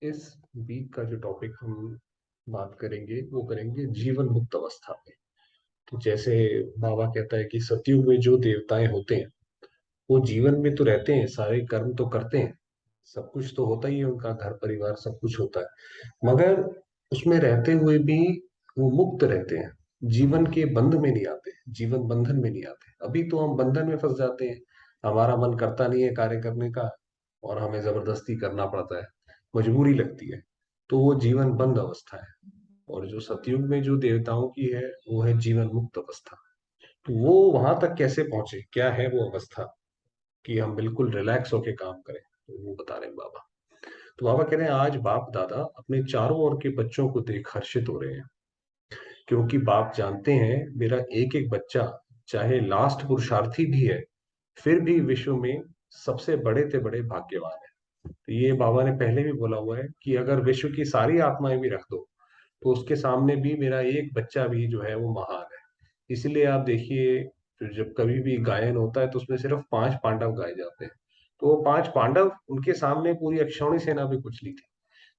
इस वीक का जो टॉपिक हम बात करेंगे वो करेंगे जीवन मुक्त अवस्था पे। तो जैसे बाबा कहता है कि सतयुग में जो देवताएं होते हैं वो जीवन में तो रहते हैं, सारे कर्म तो करते हैं, सब कुछ तो होता ही है, उनका घर परिवार सब कुछ होता है, मगर उसमें रहते हुए भी वो मुक्त रहते हैं, जीवन के बंध में नहीं आते, जीवन बंधन में नहीं आते। अभी तो हम बंधन में फंस जाते हैं, हमारा मन करता नहीं है कार्य करने का और हमें जबरदस्ती करना पड़ता है, मजबूरी लगती है, तो वो जीवन बंद अवस्था है। और जो सतयुग में जो देवताओं की है वो है जीवन मुक्त अवस्था। तो वो वहां तक कैसे पहुंचे, क्या है वो अवस्था कि हम बिल्कुल रिलैक्स होके काम करें, तो वो बता रहे हैं बाबा। तो बाबा कह रहे हैं आज बाप दादा अपने चारों ओर के बच्चों को देख हर्षित हो रहे हैं, क्योंकि बाप जानते हैं मेरा एक एक बच्चा चाहे लास्ट पुरुषार्थी भी है, फिर भी विश्व में सबसे बड़े से बड़े भाग्यवान है। तो ये बाबा ने पहले भी बोला हुआ है कि अगर विश्व की सारी आत्माएं भी रख दो तो उसके सामने भी मेरा एक बच्चा भी जो है वो महान है। इसलिए आप देखिए, फिर जब कभी भी गायन होता है तो उसमें सिर्फ 5 पांडव गाए जाते हैं, तो वो 5 पांडव उनके सामने पूरी अक्षौणी सेना भी कुछ नहीं थी।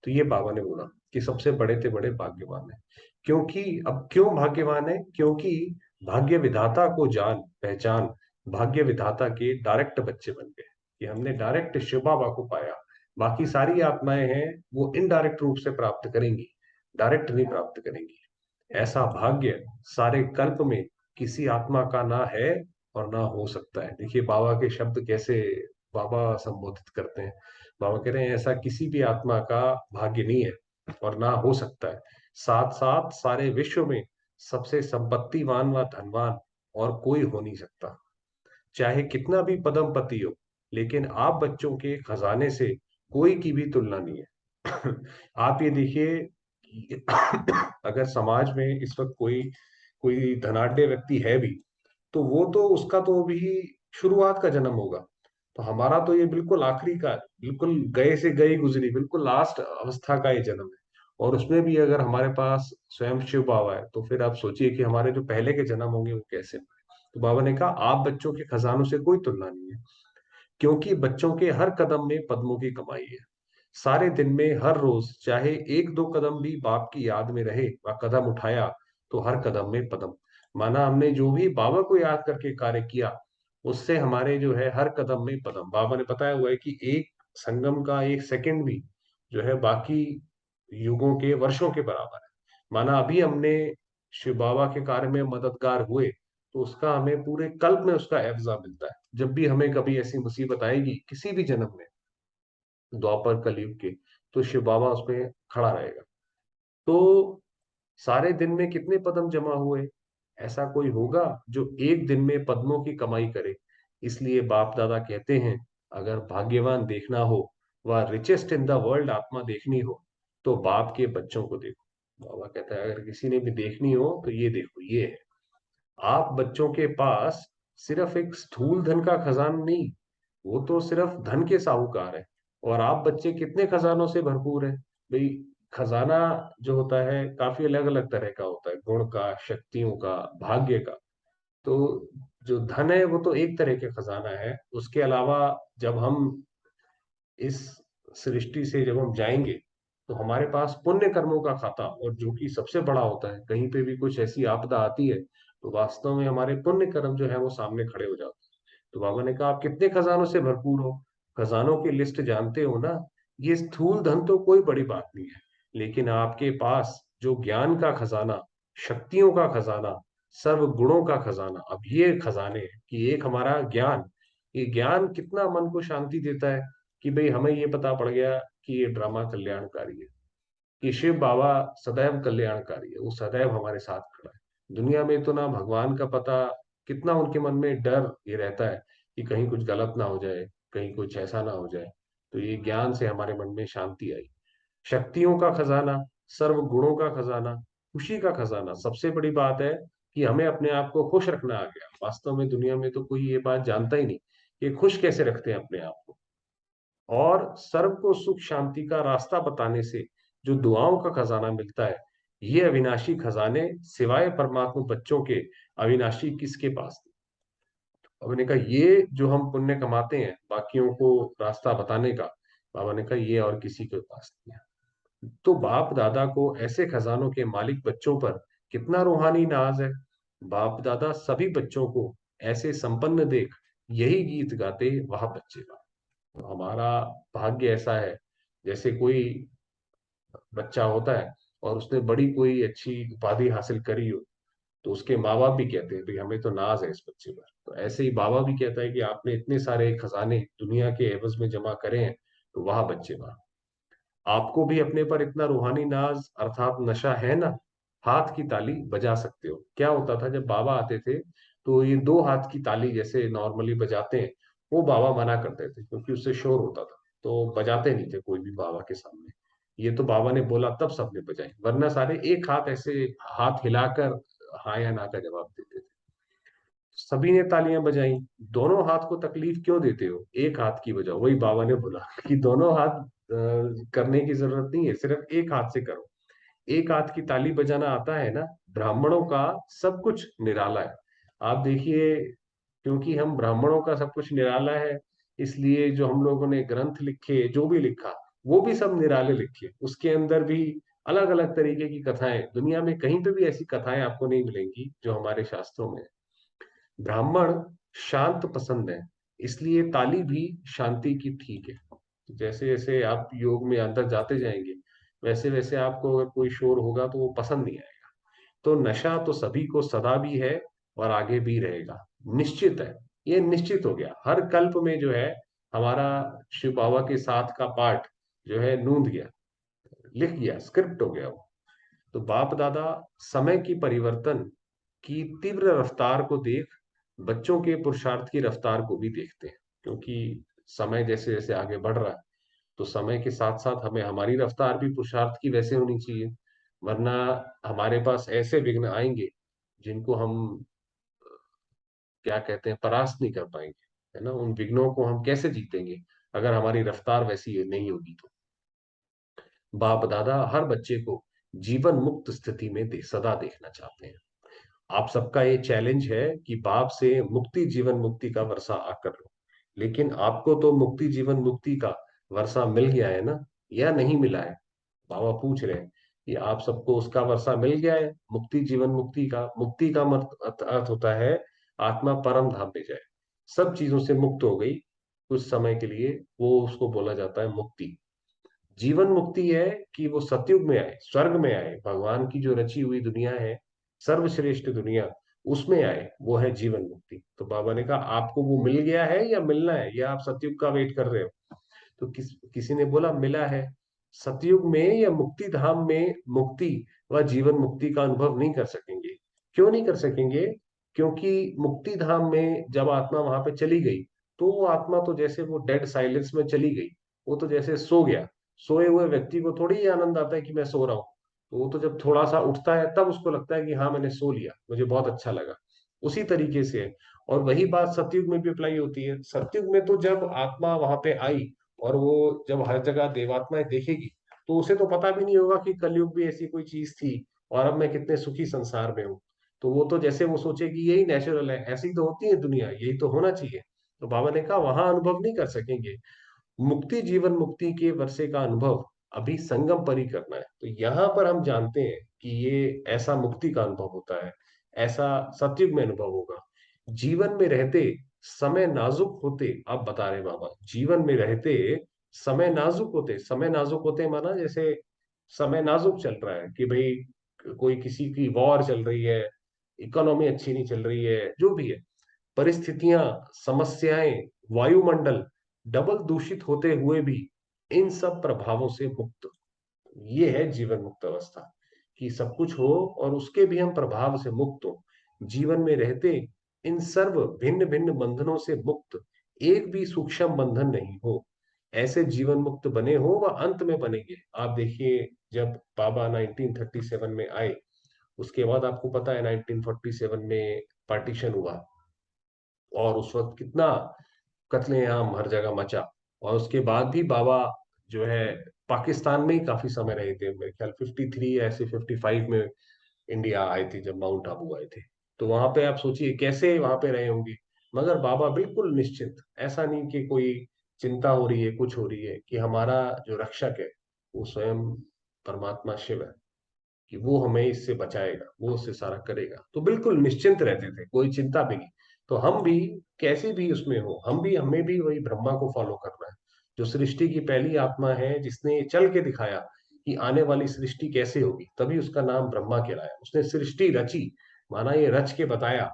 तो ये बाबा ने बोला कि सबसे बड़े से बड़े भाग्यवान है। क्योंकि अब क्यों भाग्यवान है, क्योंकि भाग्य विधाता को जान पहचान, भाग्य विधाता के डायरेक्ट बच्चे बन गए कि हमने डायरेक्ट शिव बाबा को पाया। बाकी सारी आत्माएं हैं वो इनडायरेक्ट रूप से प्राप्त करेंगी, डायरेक्ट नहीं प्राप्त करेंगी। ऐसा भाग्य सारे कल्प में किसी आत्मा का ना है और ना हो सकता है। देखिए बाबा के शब्द कैसे बाबा संबोधित करते हैं। बाबा कह रहे हैं ऐसा किसी भी आत्मा का भाग्य नहीं है और ना हो सकता है। साथ साथ सारे विश्व में सबसे संपत्तिवान व धनवान और कोई हो नहीं सकता, चाहे कितना भी पदमपति हो, लेकिन आप बच्चों के खजाने से कोई की भी तुलना नहीं है। आप ये देखिए कि अगर समाज में इस वक्त कोई कोई धनाढ्य व्यक्ति है भी, तो वो तो उसका तो भी शुरुआत का जन्म होगा। तो हमारा तो ये बिल्कुल आखिरी का, बिल्कुल गए से गए गुजरी, बिल्कुल लास्ट अवस्था का ये जन्म है। और उसमें भी अगर हमारे पास स्वयं शिव बाबा है तो फिर आप सोचिए कि हमारे जो पहले के जन्म होंगे वो कैसे होंगे। तो बाबा ने कहा आप बच्चों के खजानों से कोई तुलना नहीं है, क्योंकि बच्चों के हर कदम में पद्मों की कमाई है। सारे दिन में हर रोज चाहे एक दो कदम भी बाप की याद में रहे व कदम उठाया तो हर कदम में पदम। माना हमने जो भी बाबा को याद करके कार्य किया उससे हमारे जो है हर कदम में पदम। बाबा ने बताया हुआ है कि एक संगम का एक सेकंड भी जो है बाकी युगों के वर्षों के बराबर है। माना अभी हमने शिव बाबा के कार्य में मददगार हुए तो उसका हमें पूरे कल्प में उसका एवजा मिलता है। जब भी हमें कभी ऐसी मुसीबत आएगी किसी भी जन्म में, द्वापर कलयुग के, तो शिव बाबा उसमें खड़ा रहेगा। तो सारे दिन में कितने पद्म जमा हुए, ऐसा कोई होगा जो एक दिन में पद्मों की कमाई करे। इसलिए बाप दादा कहते हैं अगर भाग्यवान देखना हो व रिचेस्ट इन द वर्ल्ड आत्मा देखनी हो तो बाप के बच्चों को देखो। बाबा कहता है अगर किसी ने भी देखनी हो तो ये देखो, ये है। आप बच्चों के पास सिर्फ एक स्थूल धन का खजाना नहीं, वो तो सिर्फ धन के साहूकार है। और आप बच्चे कितने खजानों से भरपूर है भाई। खजाना जो होता है काफी अलग अलग तरह का होता है, गुण का, शक्तियों का, भाग्य का। तो जो धन है वो तो एक तरह के खजाना है। उसके अलावा जब हम इस सृष्टि से जब हम जाएंगे तो हमारे पास पुण्य कर्मों का खाता, और जो कि सबसे बड़ा होता है, कहीं पे भी कुछ ऐसी आपदा आती है तो वास्तव में हमारे पुण्य कर्म जो है वो सामने खड़े हो जाते हैं। तो बाबा ने कहा आप कितने खजानों से भरपूर हो, खजानों की लिस्ट जानते हो ना। ये स्थूल धन तो कोई बड़ी बात नहीं है, लेकिन आपके पास जो ज्ञान का खजाना, शक्तियों का खजाना, सर्व गुणों का खजाना, अब ये खजाने हैं कि एक हमारा ज्ञान, ये ज्ञान कितना मन को शांति देता है कि भाई हमें ये पता पड़ गया कि ये ड्रामा कल्याणकारी है, कि शिव बाबा सदैव कल्याणकारी है, वो सदैव हमारे साथ खड़ा है। दुनिया में तो ना भगवान का पता, कितना उनके मन में डर ये रहता है कि कहीं कुछ गलत ना हो जाए, कहीं कुछ ऐसा ना हो जाए। तो ये ज्ञान से हमारे मन में शांति आई। शक्तियों का खजाना, सर्व गुणों का खजाना, खुशी का खजाना। सबसे बड़ी बात है कि हमें अपने आप को खुश रखना आ गया। वास्तव में दुनिया में तो कोई ये बात जानता ही नहीं कि खुश कैसे रखते हैं अपने आप को। और सर्व को सुख शांति का रास्ता बताने से जो दुआओं का खजाना मिलता है, ये अविनाशी खजाने सिवाय परमात्मा बच्चों के अविनाशी किसके पास। बाबा ने कहा ये जो हम पुण्य कमाते हैं बाकियों को रास्ता बताने का, बाबा ने कहा ये और किसी के पास नहीं है। तो बाप दादा को ऐसे खजानों के मालिक बच्चों पर कितना रूहानी नाज है। बाप दादा सभी बच्चों को ऐसे संपन्न देख यही गीत गाते वह बच्चे का। तो हमारा भाग्य ऐसा है, जैसे कोई बच्चा होता है और उसने बड़ी कोई अच्छी उपाधि हासिल करी हो, तो उसके माँ बाप भी कहते हैं भाई हमें तो नाज है इस बच्चे पर। तो ऐसे ही बाबा भी कहता है कि आपने इतने सारे खजाने दुनिया के एवज में जमा करे हैं, तो वाह बच्चे वाह। आपको भी अपने पर इतना रूहानी नाज अर्थात नशा है ना, हाथ की ताली बजा सकते हो। क्या होता था जब बाबा आते थे, तो ये दो हाथ की ताली जैसे नॉर्मली बजाते हैं, वो बाबा मना करते थे क्योंकि उससे शोर होता था, तो बजाते नहीं थे कोई भी बाबा के सामने। ये तो बाबा ने बोला तब सबने बजाई, वरना सारे एक हाथ ऐसे हाथ हिलाकर हाँ या ना का जवाब देते थे। सभी ने तालियां बजाई। दोनों हाथ को तकलीफ क्यों देते हो, एक हाथ की बजाओ। वही बाबा ने बोला कि दोनों हाथ करने की जरूरत नहीं है, सिर्फ एक हाथ से करो। एक हाथ की ताली बजाना आता है ना, ब्राह्मणों का सब कुछ निराला है। आप देखिए, क्योंकि हम ब्राह्मणों का सब कुछ निराला है, इसलिए जो हम लोगों ने ग्रंथ लिखे, जो भी लिखा, वो भी सब निराले लिखे। उसके अंदर भी अलग अलग तरीके की कथाएं, दुनिया में कहीं पे भी ऐसी कथाएं आपको नहीं मिलेंगी जो हमारे शास्त्रों में है। ब्राह्मण शांत पसंद है, इसलिए ताली भी शांति की ठीक है। तो जैसे जैसे आप योग में अंदर जाते जाएंगे, वैसे वैसे आपको अगर कोई शोर होगा तो वो पसंद नहीं आएगा। तो नशा तो सभी को सदा भी है और आगे भी रहेगा, निश्चित है। ये निश्चित हो गया, हर कल्प में जो है हमारा शिव बाबा के साथ का पाठ जो है नूंद गया, लिख गया, स्क्रिप्ट हो गया वो। तो बाप दादा समय की परिवर्तन की तीव्र रफ्तार को देख बच्चों के पुरुषार्थ की रफ्तार को भी देखते हैं। क्योंकि समय जैसे जैसे आगे बढ़ रहा है, तो समय के साथ साथ हमें हमारी रफ्तार भी पुरुषार्थ की वैसे होनी चाहिए। वरना हमारे पास ऐसे विघ्न आएंगे जिनको हम क्या कहते हैं परास्त नहीं कर पाएंगे, है ना। उन विघ्नों को हम कैसे जीतेंगे अगर हमारी रफ्तार वैसी नहीं होगी तो। बाप दादा हर बच्चे को जीवन मुक्त स्थिति में सदा देखना चाहते हैं। आप सबका ये चैलेंज है कि बाप से मुक्ति जीवन मुक्ति का वर्षा आकर लो। लेकिन आपको तो मुक्ति जीवन मुक्ति का वर्षा मिल गया है ना, या नहीं मिला है। बाबा पूछ रहे हैं कि आप सबको उसका वर्षा मिल गया है, मुक्ति जीवन मुक्ति का। मुक्ति का अर्थ होता है आत्मा परम धाम में जाए, सब चीजों से मुक्त हो गई कुछ समय के लिए, वो उसको बोला जाता है मुक्ति। जीवन मुक्ति है कि वो सतयुग में आए, स्वर्ग में आए, भगवान की जो रची हुई दुनिया है, सर्वश्रेष्ठ दुनिया, उसमें आए, वो है जीवन मुक्ति। तो बाबा ने कहा आपको वो मिल गया है या मिलना है, या आप सतयुग का वेट कर रहे हो। तो किसी ने बोला मिला है। सतयुग में या मुक्ति धाम में मुक्ति व जीवन मुक्ति का अनुभव नहीं कर सकेंगे। क्यों नहीं कर सकेंगे? क्योंकि मुक्ति धाम में जब आत्मा वहां पे चली गई, तो वो आत्मा तो जैसे वो डेड साइलेंस में चली गई, वो तो जैसे सो गया। सोए हुए व्यक्ति को थोड़ी ही आनंद आता है कि मैं सो रहा हूँ। तो वो तो जब थोड़ा सा उठता है तब उसको लगता है कि हाँ मैंने सो लिया, मुझे बहुत अच्छा लगा। उसी तरीके से है। और वही बात सतयुग में भी अप्लाई होती है। सतयुग में तो जब आत्मा वहां पे आई और वो जब हर जगह देवात्माएं देखेगी, तो उसे तो पता भी नहीं होगा कि कलयुग भी ऐसी कोई चीज थी और अब मैं कितने सुखी संसार में हूँ। तो वो तो जैसे वो सोचेगी यही नेचुरल है, ऐसी तो होती है दुनिया, यही तो होना चाहिए। तो बाबा ने कहा वहां अनुभव नहीं कर सकेंगे। मुक्ति जीवन मुक्ति के वर्षे का अनुभव अभी संगम पर ही करना है। तो यहाँ पर हम जानते हैं कि ये ऐसा मुक्ति का अनुभव होता है, ऐसा सतयुग में अनुभव होगा। जीवन में रहते समय नाजुक होते, आप बता रहे बाबा, जीवन में रहते समय नाजुक होते। समय नाजुक होते माना जैसे समय नाजुक चल रहा है कि भाई कोई किसी की वॉर चल रही है, इकोनॉमी अच्छी नहीं चल रही है, जो भी है, परिस्थितियां, समस्याएं, वायुमंडल डबल दूषित होते हुए भी इन सब प्रभावों से मुक्त। ये है जीवन मुक्त अवस्था, कि सब कुछ हो और उसके भी हम प्रभाव से मुक्त हो। जीवन में रहते इन सर्व भिन्न भिन्न बंधनों से मुक्त, एक भी सूक्ष्म बंधन नहीं हो। ऐसे जीवन मुक्त बने हो व अंत में बनेंगे। आप देखिए, जब बाबा 1937 में आए, उसके बाद आपको पता है 1947 में पार्टीशन हुआ, और उस वक्त कितना कत्लेआम हर जगह मचा। और उसके बाद भी बाबा जो है पाकिस्तान में ही काफी समय रहे थे, मेरे ख्याल 53 ऐसे 55 में इंडिया आए थे जब माउंट आबू आए थे। तो वहां पे आप सोचिए कैसे वहां पे रहे होंगे। मगर बाबा बिल्कुल निश्चित, ऐसा नहीं कि कोई चिंता हो रही है, कुछ हो रही है, कि हमारा जो रक्षक है वो स्वयं परमात्मा शिव है, कि वो हमें इससे बचाएगा, वो उससे सारा करेगा, तो बिल्कुल निश्चिंत रहते थे, कोई चिंता भी नहीं। तो हम भी कैसे भी उसमें हो, हम भी, हमें भी वही ब्रह्मा को फॉलो करना है, जो सृष्टि की पहली आत्मा है, जिसने ये चल के दिखाया कि आने वाली सृष्टि कैसे होगी, तभी उसका नाम ब्रह्मा कहलाया। उसने सृष्टि रची, माना ये रच के बताया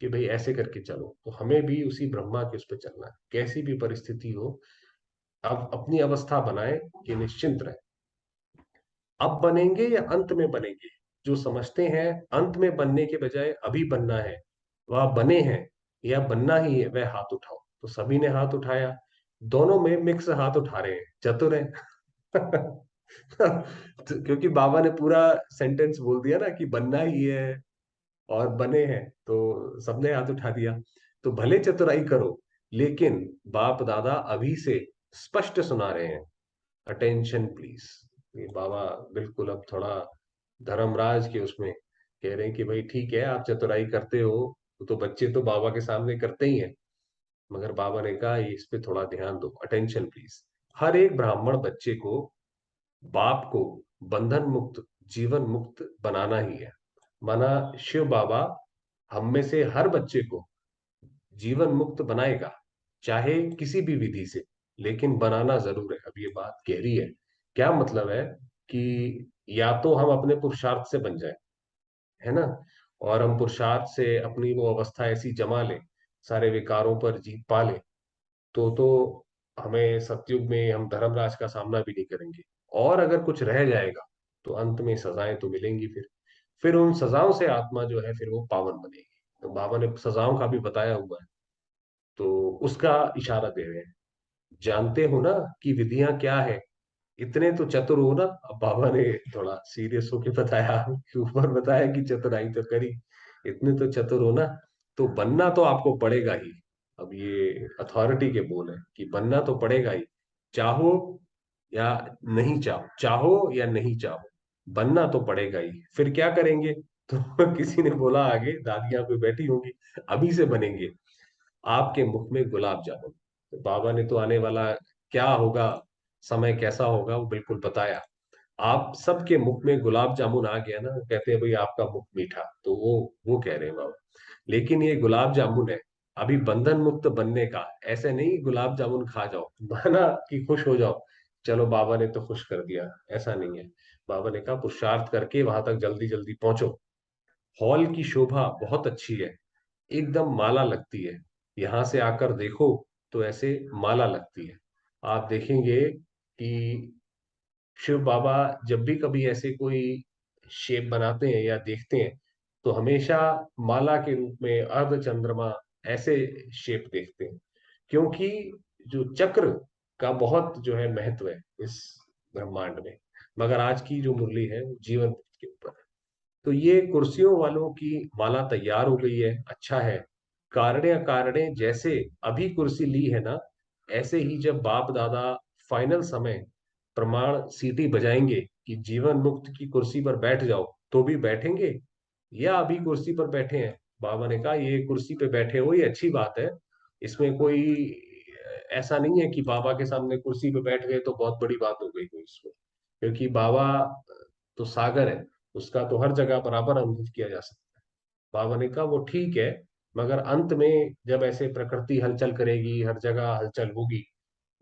कि भाई ऐसे करके चलो, तो हमें भी उसी ब्रह्मा के उस पर चलना है, कैसी भी परिस्थिति हो। अब अपनी अवस्था बनाए कि निश्चिंत रहे, अब बनेंगे या अंत में बनेंगे। जो समझते हैं अंत में बनने के बजाय अभी बनना है, वह बने हैं या बनना ही है, वह हाथ उठाओ। तो सभी ने हाथ उठाया, दोनों में मिक्स हाथ उठा रहे हैं, चतुर हैं। क्योंकि बाबा ने पूरा सेंटेंस बोल दिया ना कि बनना ही है और बने हैं, तो सबने हाथ उठा दिया। तो भले चतुराई करो, लेकिन बाप दादा अभी से स्पष्ट सुना रहे हैं, अटेंशन प्लीज। ये बाबा बिल्कुल अब थोड़ा धर्मराज के उसमें कह रहे हैं कि भाई ठीक है, आप चतुराई करते हो, तो बच्चे तो बाबा के सामने करते ही हैं, मगर बाबा ने कहा ये इस पे थोड़ा ध्यान दो, अटेंशन प्लीज। हर एक ब्राह्मण बच्चे को, बाप को बंधन मुक्त, जीवन मुक्त बनाना ही है। माना शिव बाबा हम में से हर बच्चे को जीवन मुक्त बनाएगा, चाहे किसी भी विधि से, लेकिन बनाना जरूर है। अब ये बात गहरी है। क्या मतलब है कि या तो हम अपने पुरुषार्थ से बन जाए, है ना, और हम पुरुषार्थ से अपनी वो अवस्था ऐसी जमा ले, सारे विकारों पर जीत पा ले, तो हमें सतयुग में हम धर्मराज का सामना भी नहीं करेंगे। और अगर कुछ रह जाएगा तो अंत में सजाएं तो मिलेंगी, फिर उन सजाओं से आत्मा जो है फिर वो पावन बनेगी। तो बाबा ने सजाओं का भी बताया हुआ है, तो उसका इशारा दे रहे हैं। जानते हो ना कि विधियां क्या है, इतने तो चतुर हो ना। अब बाबा ने थोड़ा सीरियस होके बताया कि ऊपर बताया कि चतुराई तो करी, इतने तो चतुर हो ना, तो बनना तो आपको पड़ेगा ही। अब ये अथॉरिटी के बोल है कि बनना तो पड़ेगा ही, चाहो या नहीं चाहो, चाहो या नहीं चाहो, बनना तो पड़ेगा ही। फिर क्या करेंगे? तो किसी ने बोला, आगे दादियां कोई बैठी होंगी, अभी से बनेंगे आपके मुख में गुलाब जामुन। तो बाबा ने तो आने वाला क्या होगा, समय कैसा होगा, वो बिल्कुल बताया। आप सबके मुख में गुलाब जामुन आ गया ना, कहते हैं भाई आपका मुख मीठा, तो वो कह रहे हैं बाबा। लेकिन ये गुलाब जामुन है अभी बंधन मुक्त बनने का, ऐसे नहीं गुलाब जामुन खा जाओ माना कि खुश हो जाओ, चलो बाबा ने तो खुश कर दिया, ऐसा नहीं है। बाबा ने कहा पुरुषार्थ करके वहां तक जल्दी जल्दी पहुंचो। हॉल की शोभा बहुत अच्छी है, एकदम माला लगती है, यहां से आकर देखो तो ऐसे माला लगती है। आप देखेंगे कि शिव बाबा जब भी कभी ऐसे कोई शेप बनाते हैं या देखते हैं, तो हमेशा माला के रूप में अर्ध चंद्रमा ऐसे शेप देखते हैं, क्योंकि जो चक्र का बहुत जो है महत्व है इस ब्रह्मांड में। मगर आज की जो मुरली है वो जीवन के ऊपर है। तो ये कुर्सियों वालों की माला तैयार हो गई है, अच्छा है। कारणे अकारणे जैसे अभी कुर्सी ली है ना, ऐसे ही जब बाप दादा फाइनल समय प्रमाण सीटी बजाएंगे कि जीवन मुक्त की कुर्सी पर बैठ जाओ, तो भी बैठेंगे या अभी कुर्सी पर बैठे हैं। बाबा ने कहा ये कुर्सी पे बैठे हो, ये अच्छी बात है, इसमें कोई ऐसा नहीं है कि बाबा के सामने कुर्सी पे बैठ गए तो बहुत बड़ी बात हो गई कोई इसमें, क्योंकि बाबा तो सागर है, उसका तो हर जगह बराबर अनुभव किया जा सकता है। बाबा ने कहा वो ठीक है, मगर अंत में जब ऐसे प्रकृति हलचल करेगी, हर जगह हलचल होगी,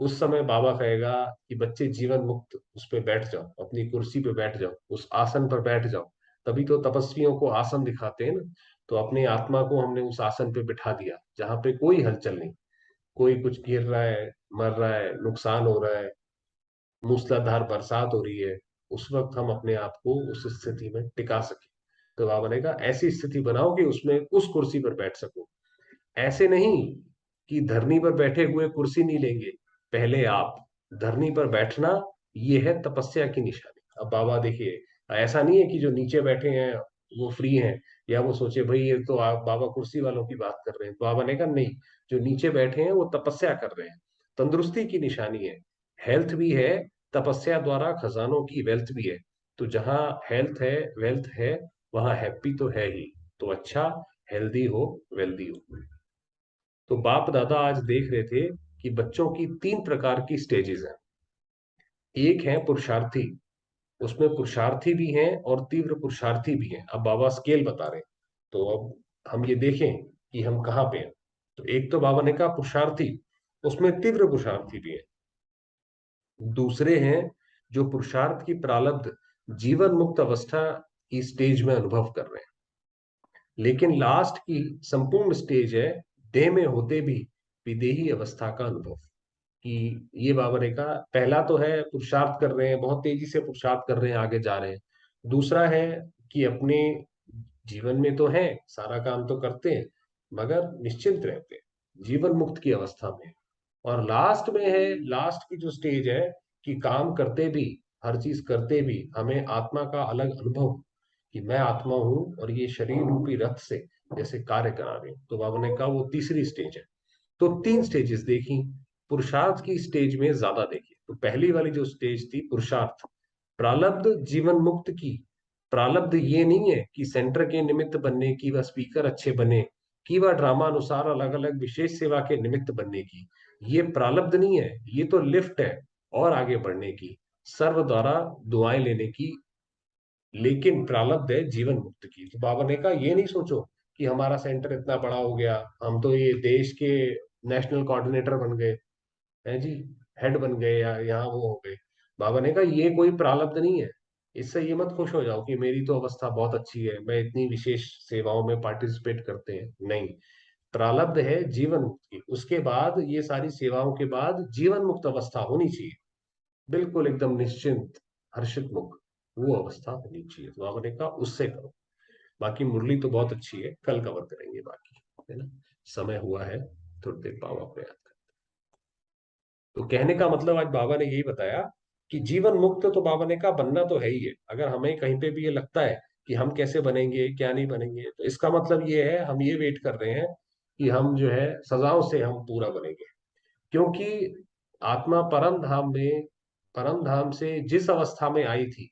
उस समय बाबा कहेगा कि बच्चे जीवन मुक्त उस पे बैठ जाओ, अपनी कुर्सी पे बैठ जाओ, उस आसन पर बैठ जाओ। तभी तो तपस्वियों को आसन दिखाते हैं ना। तो अपनी आत्मा को हमने उस आसन पे बिठा दिया जहां पे कोई हलचल नहीं, कोई कुछ गिर रहा है, मर रहा है, नुकसान हो रहा है, मूसलाधार बरसात हो रही है, उस वक्त हम अपने आप को उस स्थिति में टिका सके। तो बाबा ने कहा ऐसी स्थिति बनाओ कि उसमें उस कुर्सी पर बैठ सको। ऐसे नहीं कि धरनी पर बैठे हुए कुर्सी नहीं लेंगे, पहले आप धरनी पर बैठना, ये है तपस्या की निशानी। अब बाबा देखिए, ऐसा नहीं है कि जो नीचे बैठे हैं वो फ्री हैं, या वो सोचे भाई ये तो आप बाबा कुर्सी वालों की बात कर रहे हैं। बाबा ने कहा नहीं, जो नीचे बैठे हैं वो तपस्या कर रहे हैं, तंदुरुस्ती की निशानी है, हेल्थ भी है, तपस्या द्वारा खजानों की वेल्थ भी है। तो जहाँ हेल्थ है, वेल्थ है, वहां हैप्पी तो है ही। तो अच्छा, हेल्दी हो, वेल्दी हो। तो बाप दादा आज देख रहे थे कि बच्चों की तीन प्रकार की स्टेजेस हैं। एक है पुरुषार्थी, उसमें पुरुषार्थी भी हैं और तीव्र पुरुषार्थी भी हैं। अब बाबा स्केल बता रहे हैं, तो अब हम ये देखें कि हम कहाँ पे हैं। तो एक तो बाबा ने कहा पुरुषार्थी, उसमें तीव्र पुरुषार्थी भी है। दूसरे हैं जो पुरुषार्थ की प्रारब्ध जीवन मुक्त अवस्था की स्टेज में अनुभव कर रहे हैं, लेकिन लास्ट की संपूर्ण स्टेज है देह में होते भी विदेही अवस्था का अनुभव। कि ये बाबा ने कहा पहला तो है पुरुषार्थ कर रहे हैं, बहुत तेजी से पुरुषार्थ कर रहे हैं, आगे जा रहे हैं। दूसरा है कि अपने जीवन में तो है, सारा काम तो करते हैं, मगर निश्चिंत रहते हैं, जीवन मुक्त की अवस्था में। और लास्ट में है, लास्ट की जो स्टेज है कि काम करते भी, हर चीज करते भी हमें आत्मा का अलग अनुभव, कि मैं आत्मा हूं और ये शरीर रूपी रथ से जैसे कार्य करा रहे हैं। तो बाबा ने कहा वो तीसरी स्टेज है। तो तीन स्टेजेस देखी, पुरुषार्थ की स्टेज में ज्यादा देखी। तो पहली वाली जो स्टेज थी पुरुषार्थ, प्रालब्ध जीवन मुक्त की। प्रालब्ध ये नहीं है कि सेंटर के निमित्त बनने की, वह स्पीकर अच्छे बने, कि वह ड्रामा अनुसार अलग अलग विशेष सेवा के निमित्त बनने की। ये प्रालब्ध नहीं है, ये तो लिफ्ट है और आगे बढ़ने की, सर्व द्वारा दुआएं लेने की। लेकिन प्रारब्ध है जीवन मुक्त की। तो बाबा ने कहा ये नहीं सोचो कि हमारा सेंटर इतना बड़ा हो गया, हम तो ये देश के नेशनल कोऑर्डिनेटर बन गए हैं जी, हेड बन गए या यहाँ वो हो गए। बाबा ने कहा ये कोई प्रारब्ध नहीं है, इससे ये मत खुश हो जाओ कि मेरी तो अवस्था बहुत अच्छी है, मैं इतनी विशेष सेवाओं में पार्टिसिपेट करते हैं, नहीं। प्रारब्ध है जीवन मुक्त की, उसके बाद ये सारी सेवाओं के बाद जीवन मुक्त अवस्था होनी चाहिए, बिल्कुल एकदम निश्चिंत, हर्षित मुक्त, वो अवस्था होनी चाहिए। तो बाबा ने कहा उससे करो। बाकी मुरली तो बहुत अच्छी है, कल कवर करेंगे बाकी, है ना, समय हुआ है, थोड़ी देर बाबा को याद कर। तो कहने का मतलब आज बाबा ने यही बताया कि जीवन मुक्त तो बाबा ने कहा बनना तो है ही है। अगर हमें कहीं पे भी ये लगता है कि हम कैसे बनेंगे क्या नहीं बनेंगे, तो इसका मतलब ये है हम ये वेट कर रहे हैं कि हम जो है सजाओं से हम पूरा बनेंगे। क्योंकि आत्मा परम धाम में, परम धाम से जिस अवस्था में आई थी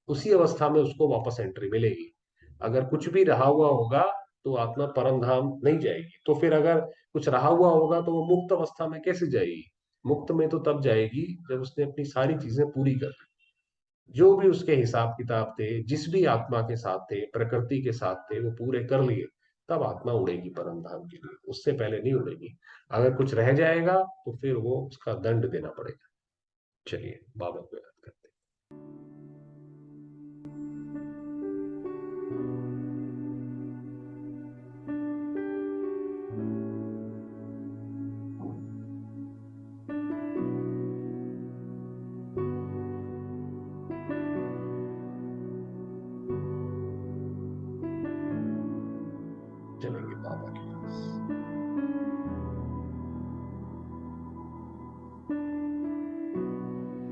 उसी अवस्था में उसको वापस एंट्री मिलेगी। अगर कुछ भी रहा हुआ होगा तो आत्मा परम धाम नहीं जाएगी। तो फिर अगर कुछ रहा हुआ होगा तो वो मुक्त अवस्था में कैसे जाएगी? मुक्त में तो तब जाएगी जब उसने अपनी सारी चीजें पूरी कर ली, जो भी उसके हिसाब किताब थे, जिस भी आत्मा के साथ थे, प्रकृति के साथ थे, वो पूरे कर लिए। तब आत्मा उड़ेगी परम धाम के लिए, उससे पहले नहीं उड़ेगी। अगर कुछ रह जाएगा तो फिर वो उसका दंड देना पड़ेगा। चलिए बाबा को याद करते हैं। चलेंगे बाबा के पास।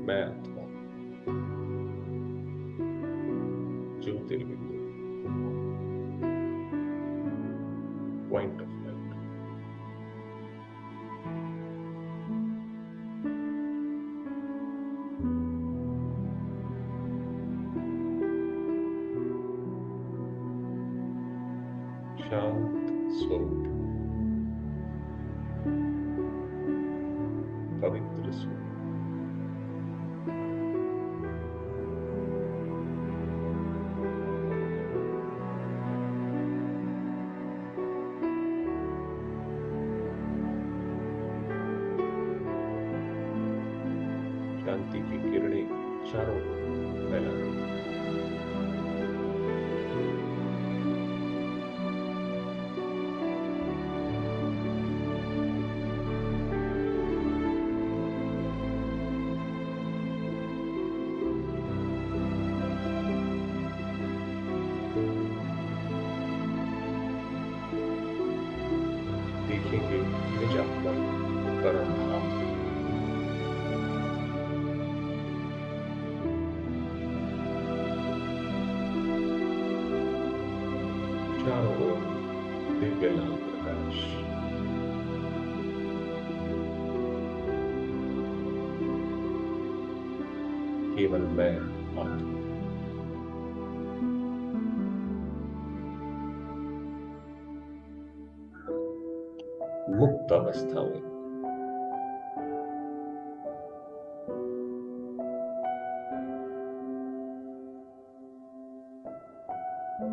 मैं आत्मा ज्योतिर्बिंदु, पॉइंट ऑफ लाइट। शांत स्वरूप, पवित्र स्वरूप। शांति की किरणें चारों ओर फैला रही हैं। देखेंगे निज आत्मा परम धाम, चारों ओर दिव्य लाल प्रकाश। केवल मैं आत्मा, मुक्त अवस्था में।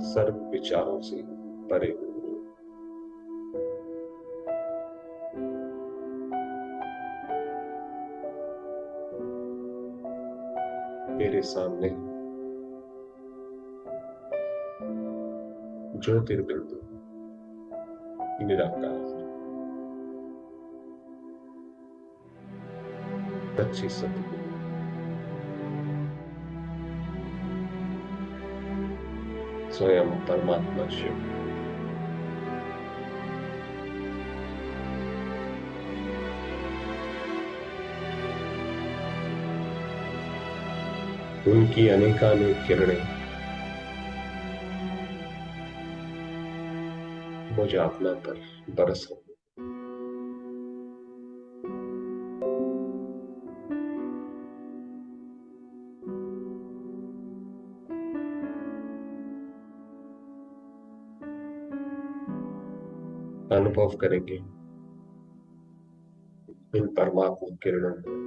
सर्व विचारों से परे हो। मेरे सामने ज्योतिर्बिंदु निराकार सच्ची सतगुरु स्वयं परमात्मा शिव उनकी अनेकानेक किरणें मुझ आत्मा पर बरस रही। अनुभव करेंगे इन परमात्मा किरणों को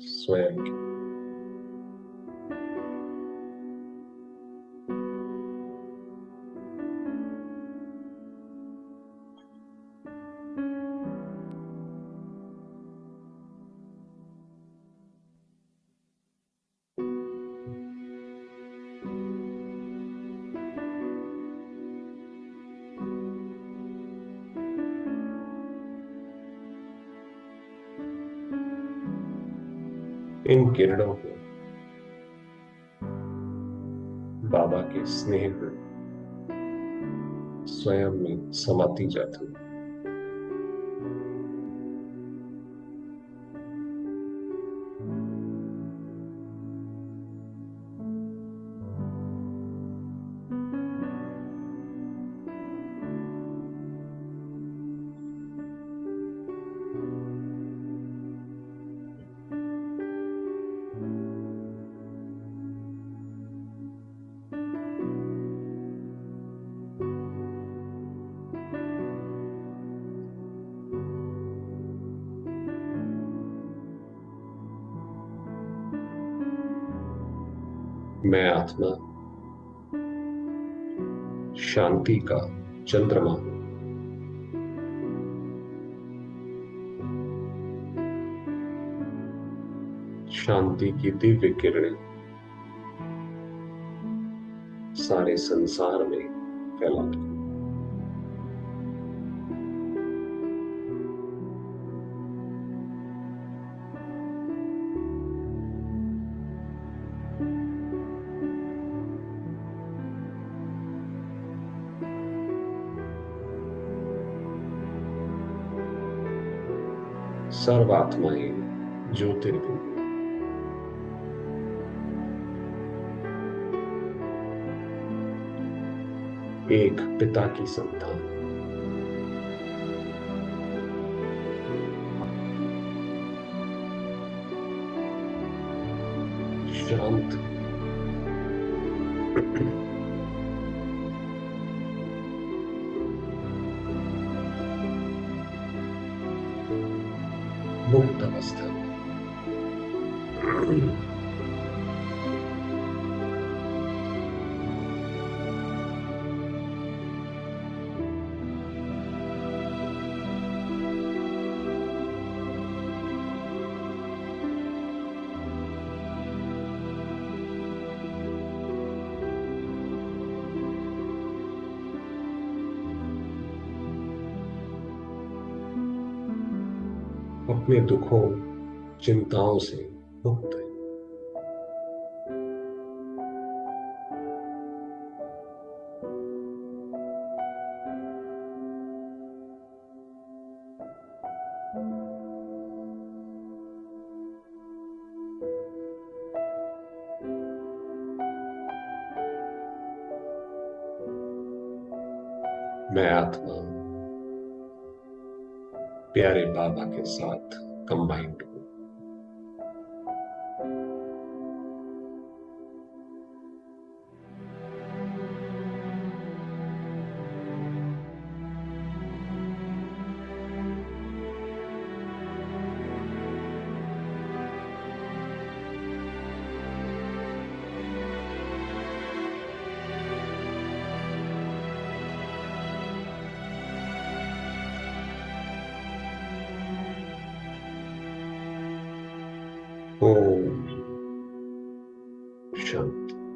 स्वयं की। इन किरणों को बाबा के स्नेह में स्वयं में समाती जाती हूँ। मैं आत्मा शांति का चंद्रमा हूं। शांति की दिव्य किरणें सारे संसार में फैलाती। सर्वात्माएं ज्योतिर्बिंदु एक पिता की संतान शांत मुक्त अवस्था अपने दुखों चिंताओं से मुक्त है। मैं आत्मा प्यारे बाबा के साथ कंबाइंड हूं। ओम शांति।